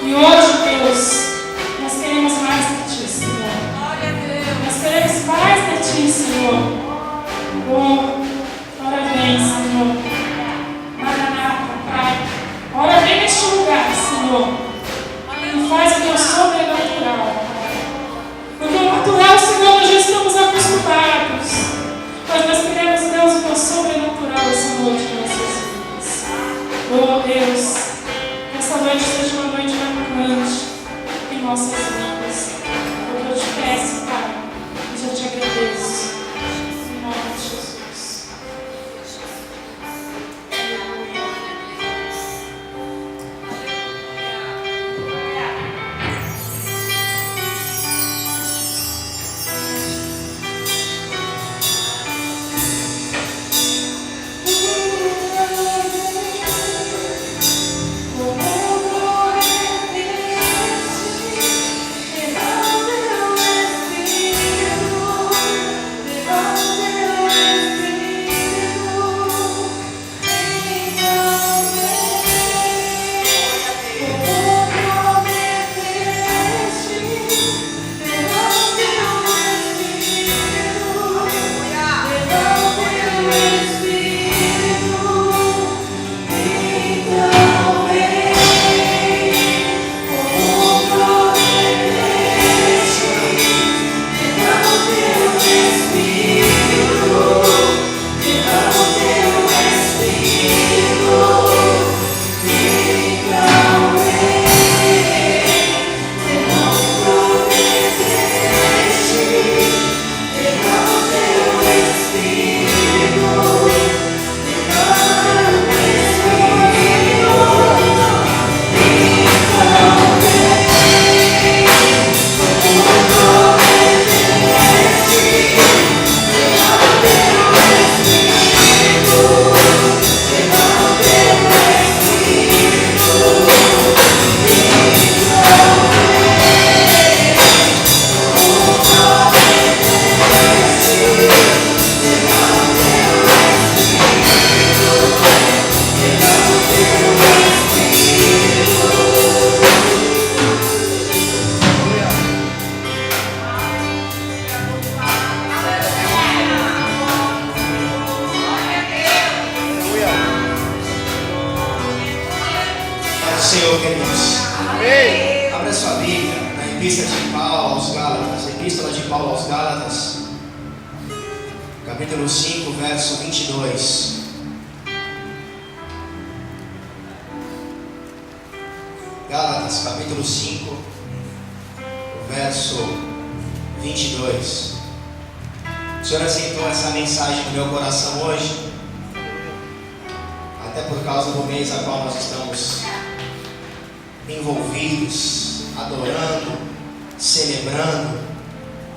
E hoje, Deus, nós queremos mais de Ti, Senhor. Nós queremos mais de Ti, Senhor. Oh, ora vem, Senhor. Maranata, Pai. Ora vem neste lugar, Senhor. E faz o Teu sobrenatural. Porque o natural, Senhor, nós já estamos acostumados. Mas nós queremos, Deus, o Teu sobrenatural essa noite em nossas vidas. Oh, Deus, que essa noite seja uma noite marcante em nossas vidas. Porque eu te peço, Pai, e já te agradeço. Em nome de Jesus. Senhor, queridos. Abra sua Bíblia na Epístola de Paulo aos Gálatas, capítulo 5, verso 22. Gálatas, capítulo 5, verso 22. O Senhor aceitou essa mensagem no meu coração hoje, até por causa do mês a qual nós estamos envolvidos, adorando, celebrando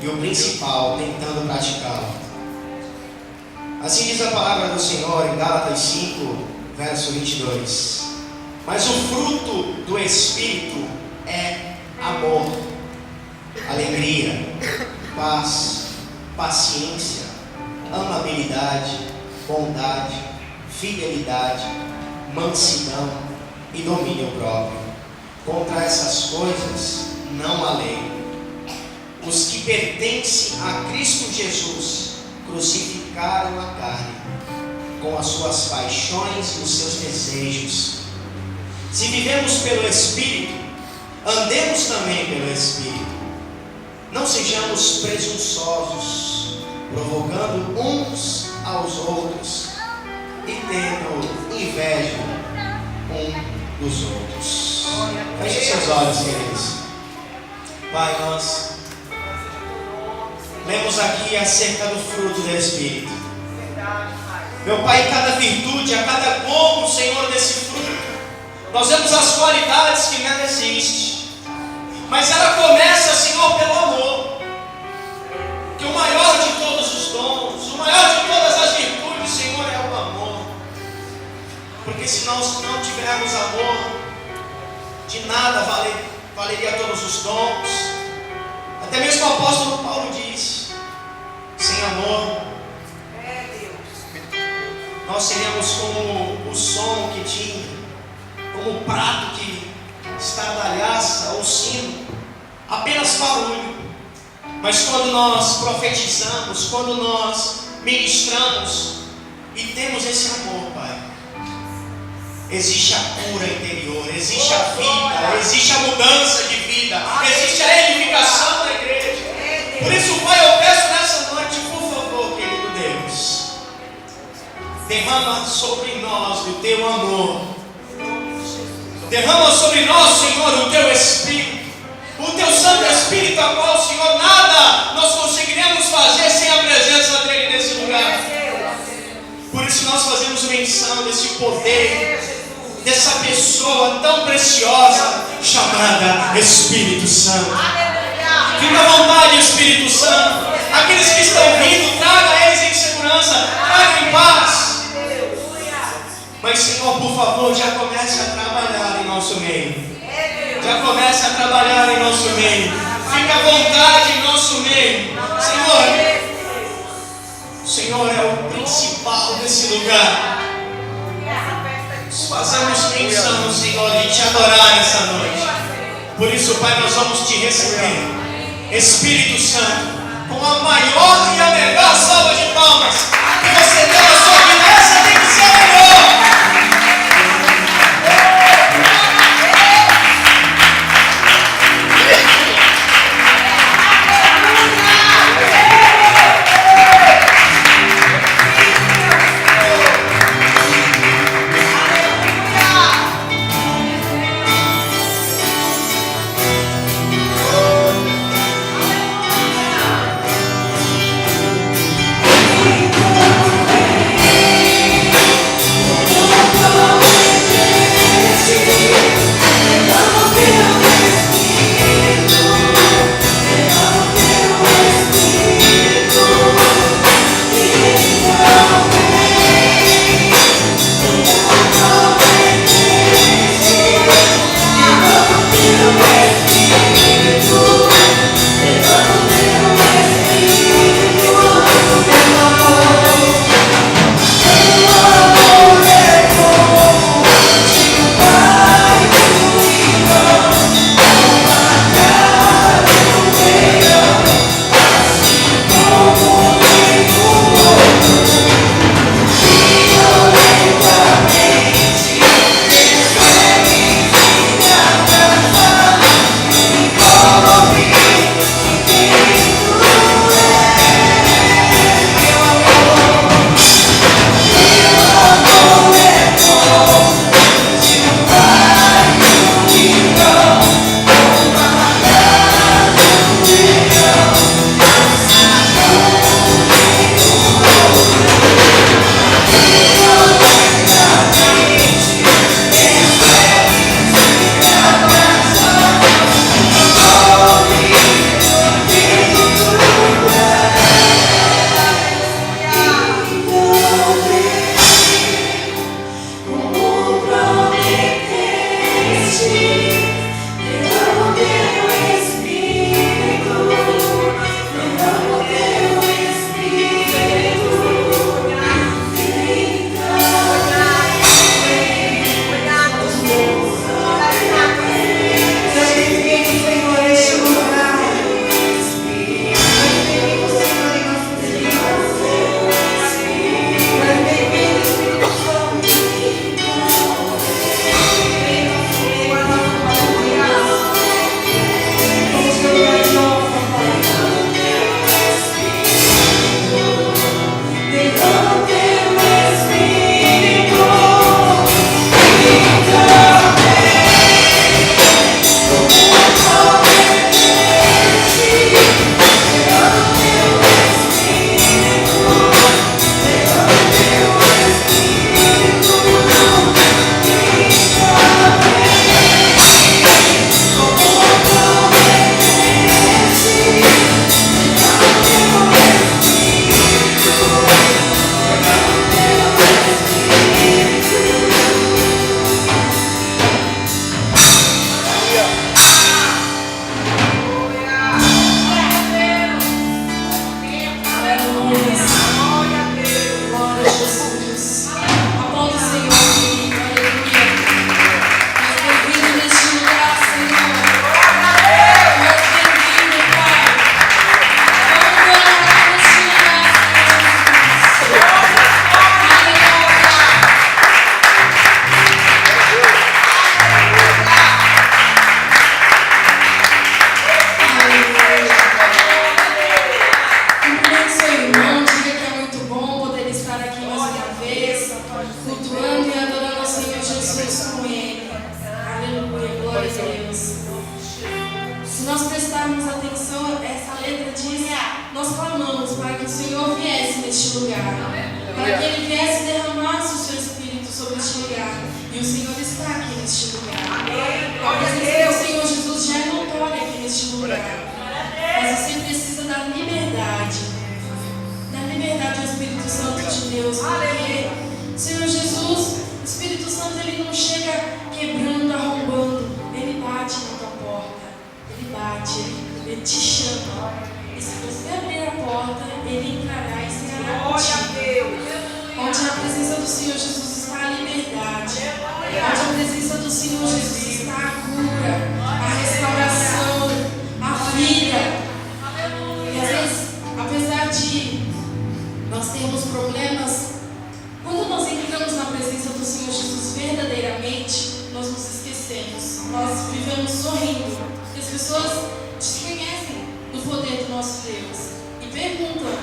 e o principal, tentando praticá-lo. Assim diz a palavra do Senhor em Gálatas 5, verso 22. Mas o fruto do Espírito é amor, alegria, paz, paciência, amabilidade, bondade, fidelidade, mansidão e domínio próprio. Contra essas coisas não há lei. Os que pertencem a Cristo Jesus crucificaram a carne com as suas paixões e os seus desejos. Se vivemos pelo Espírito, andemos também pelo Espírito. Não sejamos presunçosos, provocando uns aos outros e tendo inveja um dos outros. Feche seus olhos, queridos. Pai, nós lemos aqui acerca do fruto do Espírito. Meu Pai, cada virtude, a cada pouco, Senhor, desse fruto, nós vemos as qualidades que nela existem. Mas ela começa, Senhor, pelo amor. Que o maior de todos os dons, o maior de todas as virtudes, Senhor, é o amor. Porque se nós não tivermos amor, de nada valeria todos os dons. Até mesmo o apóstolo Paulo diz: sem amor, nós seríamos como o som que tinha, como o prato que estardalhaça ou sino, apenas barulho. Mas quando nós profetizamos, quando nós ministramos e temos esse amor, Pai, existe a cura interior, existe a vida, existe a mudança de vida, existe a edificação da igreja. Por isso, Pai, eu peço nessa noite, por favor, querido Deus, derrama sobre nós o teu amor, derrama sobre nós, Senhor, o teu Espírito, o teu Santo Espírito, a qual, Senhor, nada nós conseguiremos fazer sem a presença dele nesse lugar. Por isso nós fazemos menção desse poder, dessa pessoa tão preciosa chamada Espírito Santo. Fica à vontade, Espírito Santo. Aqueles que estão vindo, traga eles em segurança, traga em paz. Mas, Senhor, por favor, já comece a trabalhar em nosso meio. Já comece a trabalhar em nosso meio. Fica à vontade em nosso meio. Senhor, o Senhor é o principal desse lugar. Nós fazemos menção, Senhor, de te adorar nessa noite. Por isso, Pai, nós vamos te receber, Espírito Santo, com a maior e a melhor salva de palmas que você deu na sua vida. Essa tem que ser a melhor. Deus. Se nós prestarmos atenção, essa letra diz: nós clamamos para que o Senhor viesse neste lugar, para que Ele viesse derramar o seu Espírito sobre este lugar. E o Senhor está aqui neste lugar. A presença do Senhor Jesus já é notória aqui neste lugar. Mas você precisa da liberdade do Espírito Santo de Deus. Porque o Senhor Jesus, o Espírito Santo, Ele não chega quebrando, arrombando. Ele bate na tua porta. Ele bate, Ele te chama. E se você abrir a porta, Ele entrará e será contigo. Onde a presença do Senhor Jesus está a liberdade. Onde a presença do Senhor Jesus está a cura, a restauração, a vida. E às vezes, apesar de nós termos problemas, quando nós entramos na presença do Senhor Jesus verdadeiramente, nós nos esquecemos. Nós vivemos sorrindo. Porque as pessoas desconhecem do poder do nosso Deus e perguntam: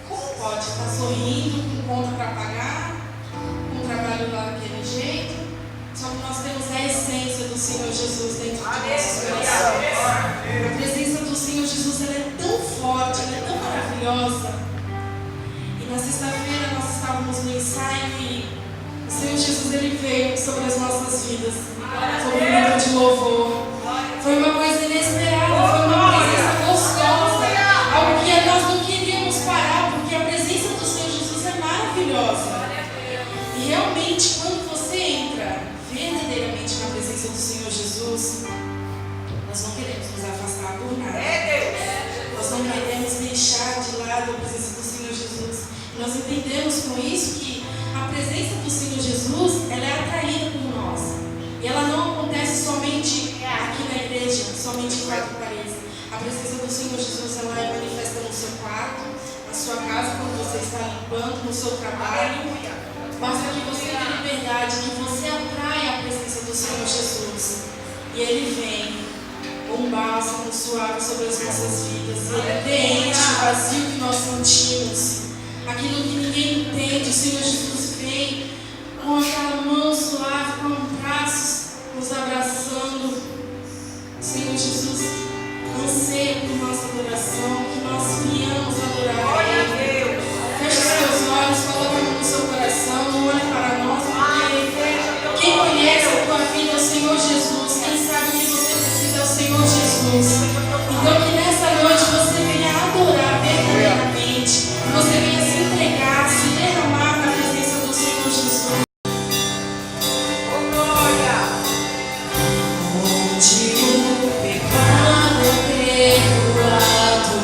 como pode estar sorrindo, com conta para pagar, com trabalho lá daquele jeito? Só que nós temos a essência do Senhor Jesus dentro de nossos corações. A presença do Senhor Jesus, ela é tão forte, ela é tão maravilhosa. E na sexta-feira nós estávamos no ensaio e o Senhor Jesus, Ele veio sobre as nossas vidas, sobre o momento de louvor. Foi uma coisa inesperada, foi uma presença gostosa, algo que nós não queríamos parar, porque a presença do Senhor Jesus é maravilhosa. E realmente, quando você entra verdadeiramente na presença do Senhor Jesus, nós não queremos nos afastar por nada. Nós não queremos deixar de lado a presença do Senhor Jesus. Nós entendemos com isso que a presença do Senhor Jesus, ela é atraída por nós. E ela não acontece somente aqui na igreja, somente em quatro paredes. A presença do Senhor Jesus, ela é manifesta no seu quarto, na sua casa, quando você está limpando, no seu trabalho. Basta que você tenha liberdade, que você atrai a presença do Senhor Jesus. E Ele vem, um bálsamo suave sobre as nossas vidas. Ele preenche o vazio que nós sentimos. Aquilo que ninguém entende, o Senhor Jesus vem com aquela mão suave, com braços nos abraçando. O Senhor Jesus anseia por nossa adoração, que nós venhamos adorar a Ele. Feche os seus olhos, coloque a mão no seu coração, não olhe para nós, porque quem conhece a tua vida é o Senhor Jesus. Quem sabe o que você precisa é o Senhor Jesus. Então que nessa noite você venha adorar verdadeiramente, você venha se entregar, se derramar na presença do Senhor Jesus. Onde o pecado é perdoado.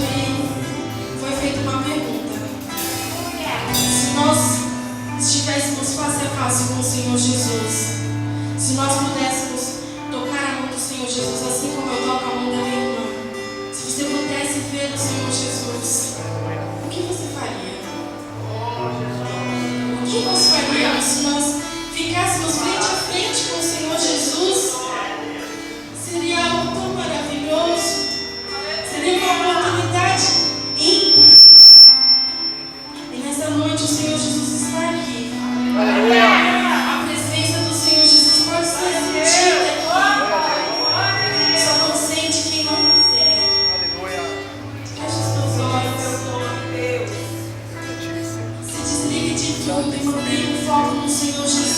culto e foi feita uma pergunta. Se nós estivéssemos face a face com o Senhor Jesus, se nós pudéssemos tocar a mão do Senhor Jesus assim como eu toco a mão da minha irmã, se você pudesse ver o Senhor Jesus, o que você faria? O que nós faríamos se nós ficássemos frente a frente com o Senhor Jesus? Seria algo tão maravilhoso. Seria uma oportunidade ímpar. E nessa noite o Senhor Jesus está aqui. A presença do Senhor Jesus pode ser sentida aqui. Só não sente quem não quiser. Feche os teus olhos. Se desligue de tudo e mantenha o foco no Senhor Jesus.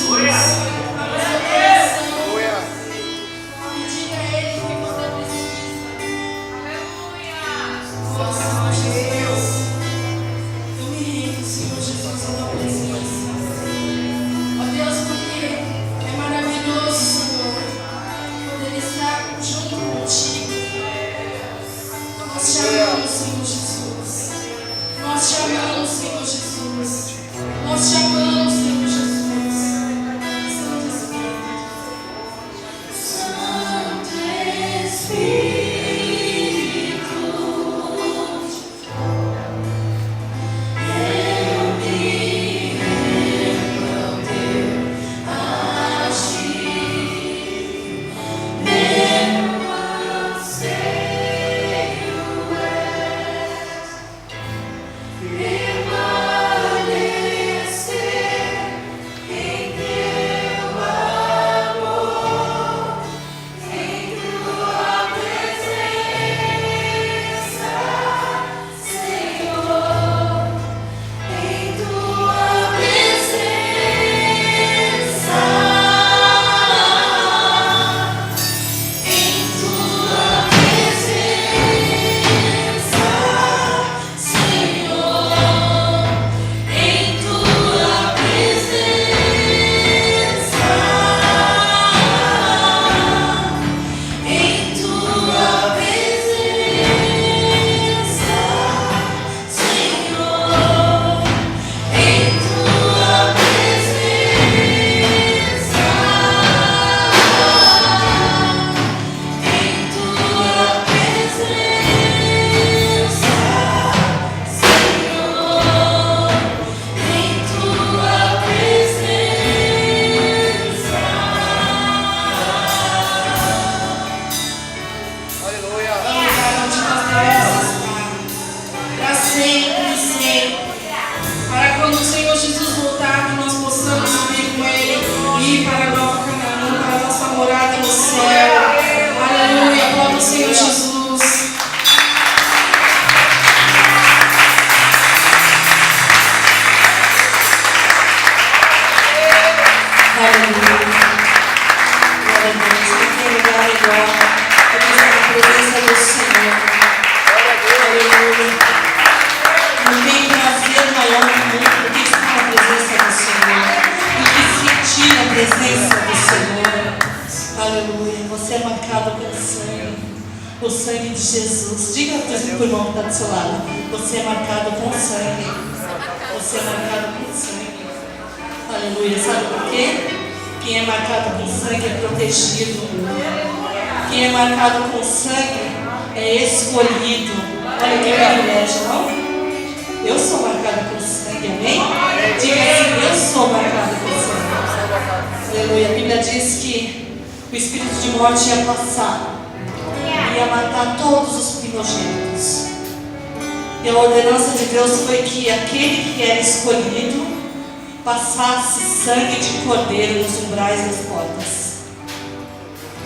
Passasse sangue de cordeiro nos umbrais das portas.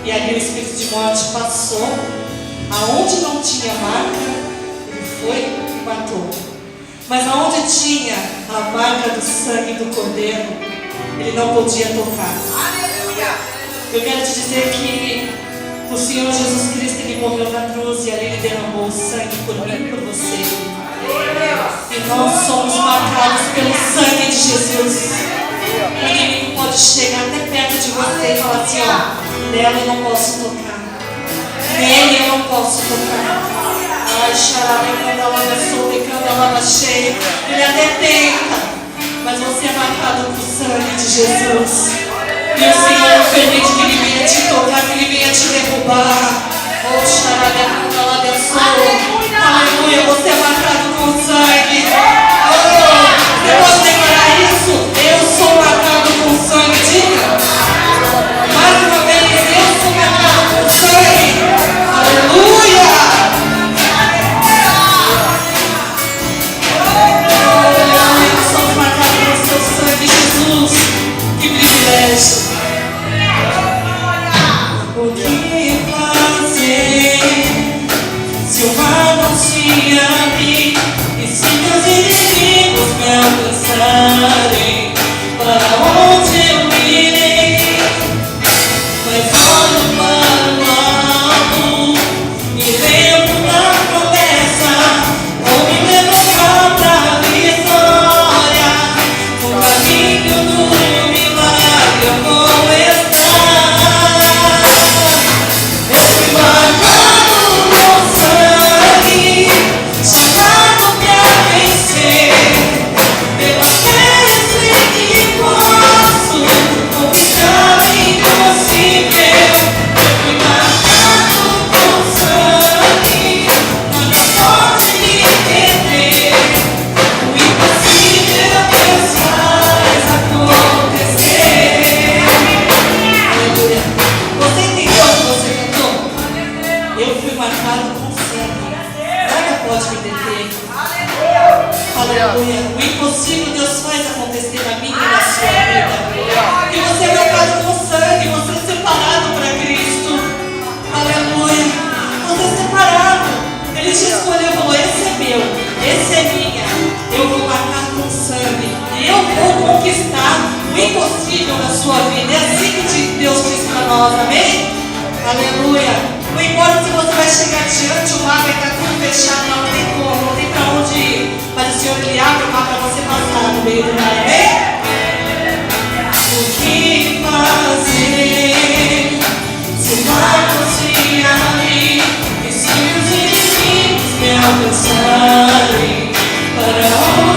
E ali o espírito de morte passou, aonde não tinha marca, ele foi e matou. Mas aonde tinha a marca do sangue do cordeiro, ele não podia tocar. Eu quero te dizer que o Senhor Jesus Cristo, ele morreu na cruz e ali ele derramou o sangue por mim e por você. E nós somos marcados pelo sangue de Jesus. O inimigo pode chegar até perto de você e falar assim, ó, nela eu não posso tocar, nele eu não posso tocar. Ai, xará, candalada solta e candalada cheia. Ele até tenta, mas você é marcado com o sangue de Jesus. E o Senhor não permite que Ele venha te tocar, que Ele venha te derrubar. Oh, xará, candalada solta. Aleluia, você é marcado com o sangue. Oh, você pode declarar isso? Eu sou marcado com o sangue. Diga. Mais uma vez, eu sou marcado com o sangue. Aleluia. Somos marcados pelo seu sangue, Jesus. Que privilégio. O que fazer se o mar não se abrir e se meus inimigos me alcançarem? Para onde eu irei? Mas olho para o alto e lembro da promessa. Vou me levantar para a vitória. No caminho do milagre eu vou estar. Eu fui marcado com sangue, chamado pra vencer. Pela fé eu sei que posso conquistar o impossível. Eu fui marcado com sangue, nada pode me deter. O impossível Deus faz acontecer. Aleluia. Você entendeu o que você cantou? Eu fui marcado com sangue, nada pode me deter. Aleluia. O impossível Deus faz acontecer na minha e na sua vida. E você é marcado com sangue, você é separado para Cristo. Aleluia. Você é separado. Ele te escolheu e falou: esse é meu, esse é minha. Eu vou marcar com sangue. E eu vou conquistar o impossível na sua vida. É assim que Deus diz para nós, amém? Aleluia. Não importa se você vai chegar diante, o mar vai estar tudo fechado, não tem como, não tem para onde ir. Mas o Senhor Ele abre o mar para você passar no meio do mar, amém? O que fazer se o mar não se abrir e se os inimigos me alcançarem? Para onde